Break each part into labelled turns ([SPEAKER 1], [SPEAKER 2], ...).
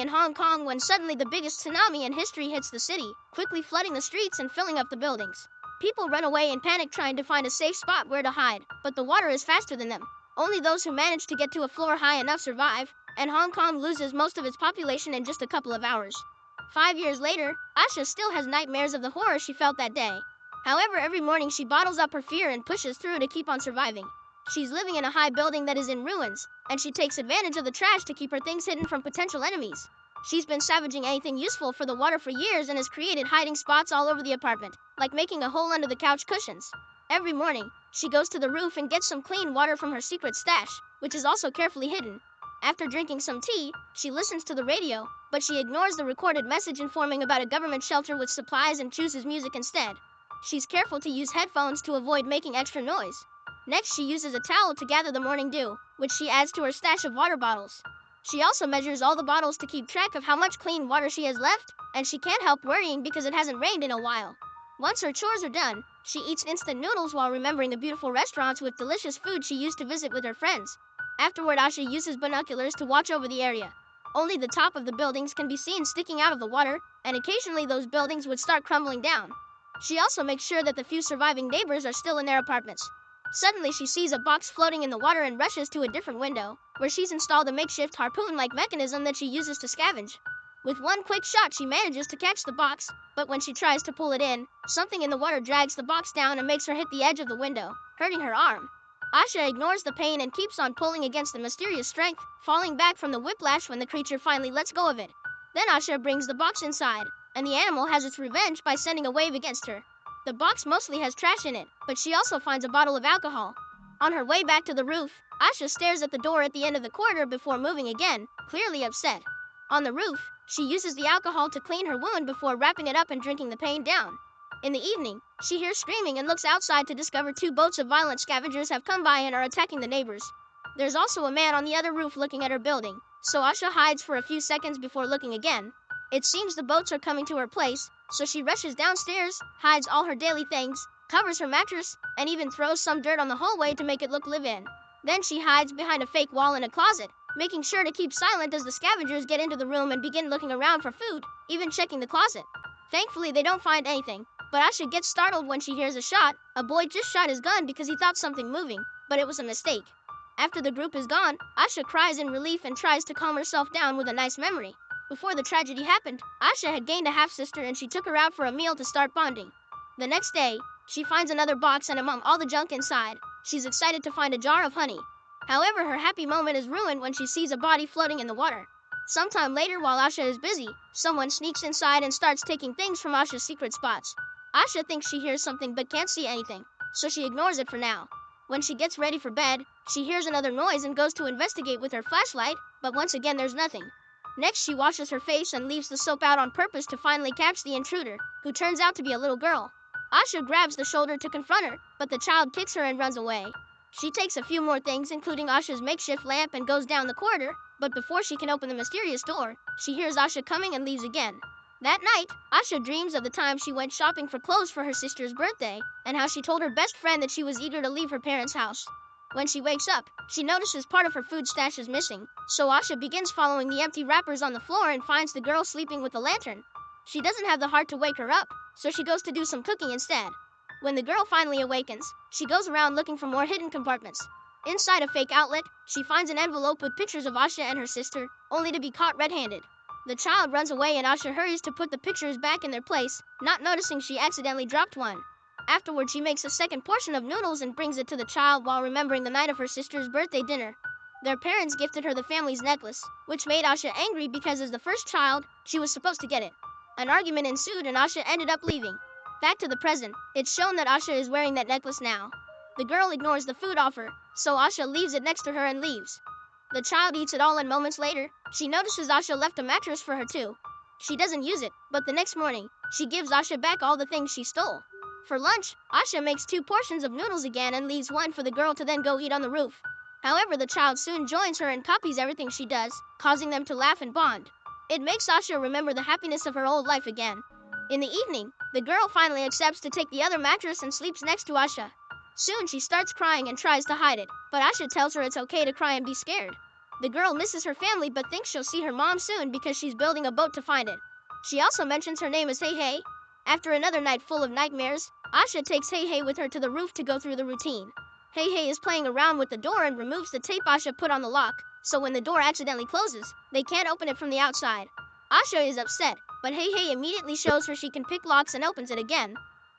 [SPEAKER 1] in Hong Kong when suddenly the biggest tsunami in history hits the city, quickly flooding the streets and filling up the buildings. People run away in panic trying to find a safe spot where to hide, but the water is faster than them. Only those who manage to get to a floor high enough survive, and Hong Kong loses most of its population in just a couple of hours. 5 years later, Asha still has nightmares of the horror she felt that day. However, every morning she bottles up her fear and pushes through to keep on surviving. She's living in a high building that is in ruins, and she takes advantage of the trash to keep her things hidden from potential enemies. She's been salvaging anything useful for the water for years and has created hiding spots all over the apartment, like making a hole under the couch cushions. Every morning, she goes to the roof and gets some clean water from her secret stash, which is also carefully hidden. After drinking some tea, she listens to the radio, but she ignores the recorded message informing about a government shelter with supplies and chooses music instead. She's careful to use headphones to avoid making extra noise. Next, she uses a towel to gather the morning dew, which she adds to her stash of water bottles. She also measures all the bottles to keep track of how much clean water she has left, and she can't help worrying because it hasn't rained in a while. Once her chores are done, she eats instant noodles while remembering the beautiful restaurants with delicious food she used to visit with her friends. Afterward, Asha uses binoculars to watch over the area. Only the top of the buildings can be seen sticking out of the water, and occasionally those buildings would start crumbling down. She also makes sure that the few surviving neighbors are still in their apartments. Suddenly, she sees a box floating in the water and rushes to a different window, where she's installed a makeshift harpoon-like mechanism that she uses to scavenge. With one quick shot, she manages to catch the box, but when she tries to pull it in, something in the water drags the box down and makes her hit the edge of the window, hurting her arm. Asha ignores the pain and keeps on pulling against the mysterious strength, falling back from the whiplash when the creature finally lets go of it. Then Asha brings the box inside, and the animal has its revenge by sending a wave against her. The box mostly has trash in it, but she also finds a bottle of alcohol. On her way back to the roof, Asha stares at the door at the end of the corridor before moving again, clearly upset. On the roof, she uses the alcohol to clean her wound before wrapping it up and drinking the pain down. In the evening, she hears screaming and looks outside to discover 2 boats of violent scavengers have come by and are attacking the neighbors. There's also a man on the other roof looking at her building, so Asha hides for a few seconds before looking again. It seems the boats are coming to her place, so she rushes downstairs, hides all her daily things, covers her mattress, and even throws some dirt on the hallway to make it look live-in. Then she hides behind a fake wall in a closet, making sure to keep silent as the scavengers get into the room and begin looking around for food, even checking the closet. Thankfully, they don't find anything, but Asha gets startled when she hears a shot. A boy just shot his gun because he thought something moving, but it was a mistake. After the group is gone, Asha cries in relief and tries to calm herself down with a nice memory. Before the tragedy happened, Asha had gained a half-sister and she took her out for a meal to start bonding. The next day, she finds another box and among all the junk inside, she's excited to find a jar of honey. However, her happy moment is ruined when she sees a body floating in the water. Sometime later, while Asha is busy, someone sneaks inside and starts taking things from Asha's secret spots. Asha thinks she hears something but can't see anything, so she ignores it for now. When she gets ready for bed, she hears another noise and goes to investigate with her flashlight, but once again there's nothing. Next, she washes her face and leaves the soap out on purpose to finally catch the intruder, who turns out to be a little girl. Asha grabs the shoulder to confront her, but the child kicks her and runs away. She takes a few more things, including Asha's makeshift lamp, and goes down the corridor, but before she can open the mysterious door, she hears Asha coming and leaves again. That night, Asha dreams of the time she went shopping for clothes for her sister's birthday, and how she told her best friend that she was eager to leave her parents' house. When she wakes up, she notices part of her food stash is missing, so Asha begins following the empty wrappers on the floor and finds the girl sleeping with a lantern. She doesn't have the heart to wake her up, so she goes to do some cooking instead. When the girl finally awakens, she goes around looking for more hidden compartments. Inside a fake outlet, she finds an envelope with pictures of Asha and her sister, only to be caught red-handed. The child runs away and Asha hurries to put the pictures back in their place, not noticing she accidentally dropped one. Afterward, she makes a second portion of noodles and brings it to the child while remembering the night of her sister's birthday dinner. Their parents gifted her the family's necklace, which made Asha angry because as the first child, she was supposed to get it. An argument ensued and Asha ended up leaving. Back to the present, it's shown that Asha is wearing that necklace now. The girl ignores the food offer, so Asha leaves it next to her and leaves. The child eats it all and moments later, she notices Asha left a mattress for her too. She doesn't use it, but the next morning, she gives Asha back all the things she stole. For lunch, Asha makes 2 portions of noodles again and leaves one for the girl to then go eat on the roof. However, the child soon joins her and copies everything she does, causing them to laugh and bond. It makes Asha remember the happiness of her old life again. In the evening, the girl finally accepts to take the other mattress and sleeps next to Asha. Soon she starts crying and tries to hide it, but Asha tells her it's okay to cry and be scared. The girl misses her family but thinks she'll see her mom soon because she's building a boat to find it. She also mentions her name is Hey Hey. After another night full of nightmares, Asha takes Hey Hey with her to the roof to go through the routine. Hey Hey is playing around with the door and removes the tape Asha put on the lock, so when the door accidentally closes, they can't open it from the outside. Asha is upset, but Hey Hey immediately shows her she can pick locks and opens it again.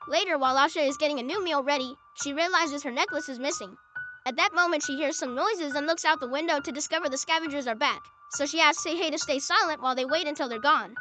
[SPEAKER 1] Later, while Asha is getting a new meal ready, she realizes her necklace is missing. At that moment, she hears some noises and looks out the window to discover the scavengers are back, so she asks Hey Hey to stay silent while they wait until they're gone.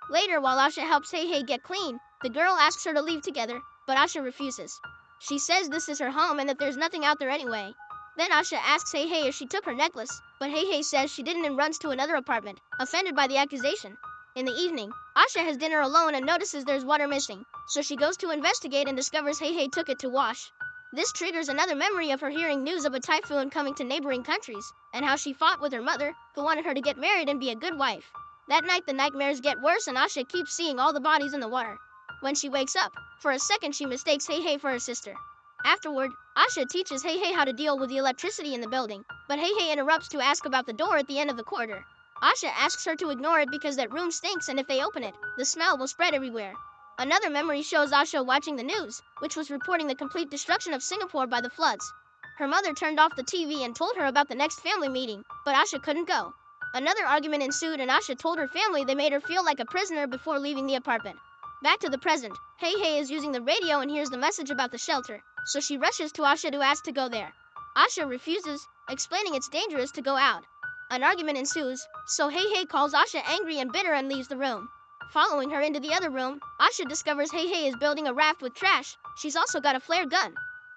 [SPEAKER 1] Later, while Asha helps Hey Hey get clean, the girl asks her to leave together, but Asha refuses. She says this is her home and that there's nothing out there anyway. Then Asha asks Hey Hey if she took her necklace, but Hey Hey says she didn't and runs to another apartment, offended by the accusation. In the evening, Asha has dinner alone and notices there's water missing, so she goes to investigate and discovers Hey Hey took it to wash. This triggers another memory of her hearing news of a typhoon coming to neighboring countries, and how she fought with her mother, who wanted her to get married and be a good wife. That night the nightmares get worse and Asha keeps seeing all the bodies in the water. When she wakes up, for a second she mistakes Hey Hey for her sister. Afterward, Asha teaches Hey Hey how to deal with the electricity in the building, but Hey Hey interrupts to ask about the door at the end of the corridor. Asha asks her to ignore it because that room stinks and if they open it, the smell will spread everywhere. Another memory shows Asha watching the news, which was reporting the complete destruction of Singapore by the floods. Her mother turned off the TV and told her about the next family meeting, but Asha couldn't go. Another argument ensued and Asha told her family they made her feel like a prisoner before leaving the apartment. Back to the present, Hey Hey is using the radio and hears the message about the shelter, so she rushes to Asha to ask to go there. Asha refuses, explaining it's dangerous to go out. An argument ensues, so Hey Hey calls Asha angry and bitter and leaves the room. Following her into the other room, Asha discovers Hey Hey is building a raft with trash. She's also got a flare gun.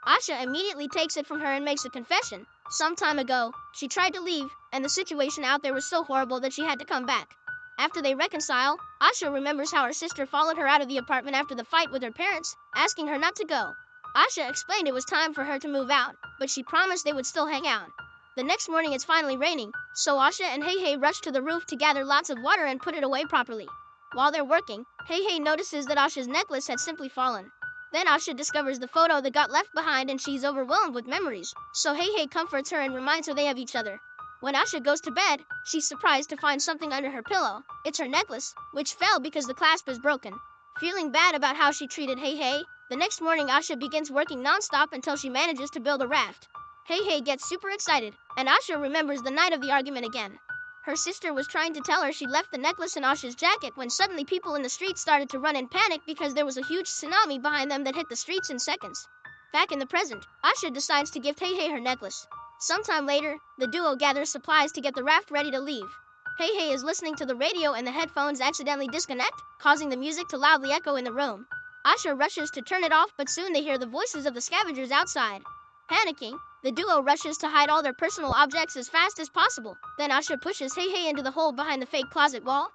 [SPEAKER 1] Asha immediately takes it from her and makes a confession. Some time ago, she tried to leave, and the situation out there was so horrible that she had to come back. After they reconcile, Asha remembers how her sister followed her out of the apartment after the fight with her parents, asking her not to go. Asha explained it was time for her to move out, but she promised they would still hang out. The next morning it's finally raining, so Asha and Hey Hey rush to the roof to gather lots of water and put it away properly. While they're working, Hey Hey notices that Asha's necklace had simply fallen. Then Asha discovers the photo that got left behind and she's overwhelmed with memories, so Hey Hey comforts her and reminds her they have each other. When Asha goes to bed, she's surprised to find something under her pillow. It's her necklace, which fell because the clasp is broken. Feeling bad about how she treated Hey Hey, the next morning Asha begins working non-stop until she manages to build a raft. Hey Hey gets super excited, and Asha remembers the night of the argument again. Her sister was trying to tell her she left the necklace in Asha's jacket when suddenly people in the street started to run in panic because there was a huge tsunami behind them that hit the streets in seconds. Back in the present, Asha decides to give Hey Hey her necklace. Sometime later, the duo gathers supplies to get the raft ready to leave. Hey Hey is listening to the radio and the headphones accidentally disconnect, causing the music to loudly echo in the room. Asha rushes to turn it off, but soon they hear the voices of the scavengers outside. Panicking, the duo rushes to hide all their personal objects as fast as possible. Then Asha pushes Hey Hey into the hole behind the fake closet wall.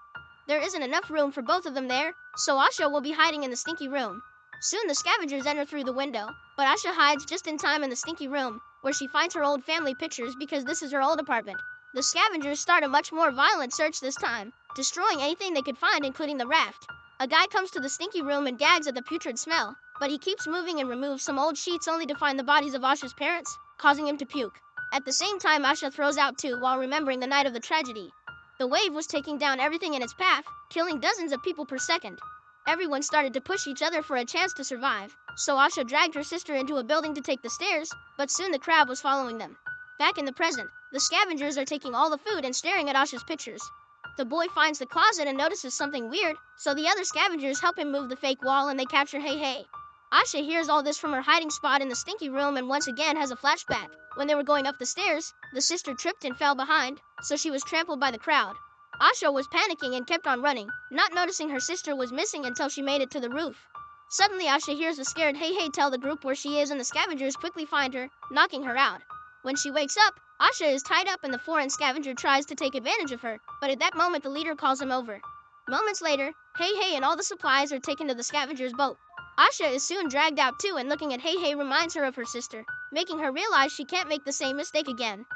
[SPEAKER 1] There isn't enough room for both of them there, so Asha will be hiding in the stinky room. Soon the scavengers enter through the window, but Asha hides just in time in the stinky room, where she finds her old family pictures because this is her old apartment. The scavengers start a much more violent search this time, destroying anything they could find including the raft. A guy comes to the stinky room and gags at the putrid smell, but he keeps moving and removes some old sheets only to find the bodies of Asha's parents, causing him to puke. At the same time, Asha throws out too while remembering the night of the tragedy. The wave was taking down everything in its path, killing dozens of people per second. Everyone started to push each other for a chance to survive, so Asha dragged her sister into a building to take the stairs, but soon the crowd was following them. Back in the present, the scavengers are taking all the food and staring at Asha's pictures. The boy finds the closet and notices something weird, so the other scavengers help him move the fake wall and they capture Hey Hey. Asha hears all this from her hiding spot in the stinky room and once again has a flashback. When they were going up the stairs, the sister tripped and fell behind, so she was trampled by the crowd. Asha was panicking and kept on running, not noticing her sister was missing until she made it to the roof. Suddenly Asha hears the scared Hey Hey tell the group where she is and the scavengers quickly find her, knocking her out. When she wakes up, Asha is tied up and the foreign scavenger tries to take advantage of her, but at that moment the leader calls him over. Moments later, Hey Hey and all the supplies are taken to the scavenger's boat. Asha is soon dragged out too and looking at Hey Hey reminds her of her sister, making her realize she can't make the same mistake again.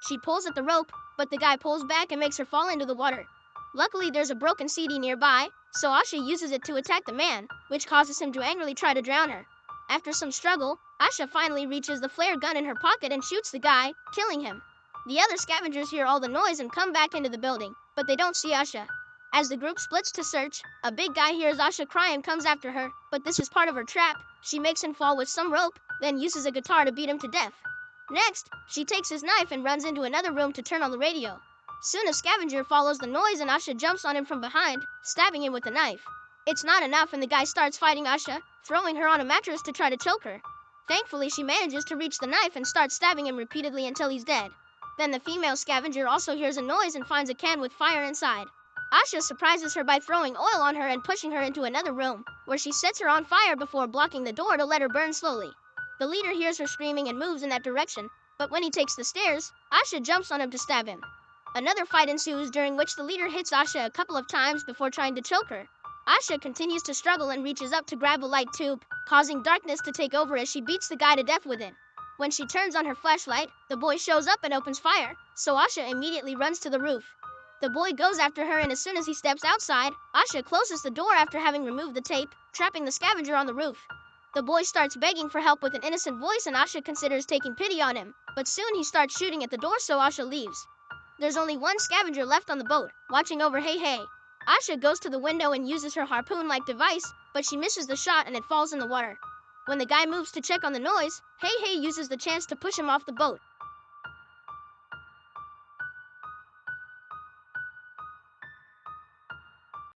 [SPEAKER 1] She pulls at the rope, but the guy pulls back and makes her fall into the water. Luckily there's a broken CD nearby, so Asha uses it to attack the man, which causes him to angrily try to drown her. After some struggle, Asha finally reaches the flare gun in her pocket and shoots the guy, killing him. The other scavengers hear all the noise and come back into the building, but they don't see Asha. As the group splits to search, a big guy hears Asha cry and comes after her, but this is part of her trap. She makes him fall with some rope, then uses a guitar to beat him to death. Next, she takes his knife and runs into another room to turn on the radio. Soon a scavenger follows the noise and Asha jumps on him from behind, stabbing him with the knife. It's not enough and the guy starts fighting Asha, throwing her on a mattress to try to choke her. Thankfully, she manages to reach the knife and starts stabbing him repeatedly until he's dead. Then the female scavenger also hears a noise and finds a can with fire inside. Asha surprises her by throwing oil on her and pushing her into another room, where she sets her on fire before blocking the door to let her burn slowly. The leader hears her screaming and moves in that direction, but when he takes the stairs, Asha jumps on him to stab him. Another fight ensues during which the leader hits Asha a couple of times before trying to choke her. Asha continues to struggle and reaches up to grab a light tube, causing darkness to take over as she beats the guy to death with it. When she turns on her flashlight, the boy shows up and opens fire, so Asha immediately runs to the roof. The boy goes after her and as soon as he steps outside, Asha closes the door after having removed the tape, trapping the scavenger on the roof. The boy starts begging for help with an innocent voice and Asha considers taking pity on him, but soon he starts shooting at the door so Asha leaves. There's only one scavenger left on the boat, watching over Hey Hey. Asha goes to the window and uses her harpoon-like device, but she misses the shot and it falls in the water. When the guy moves to check on the noise, Hey Hey uses the chance to push him off the boat,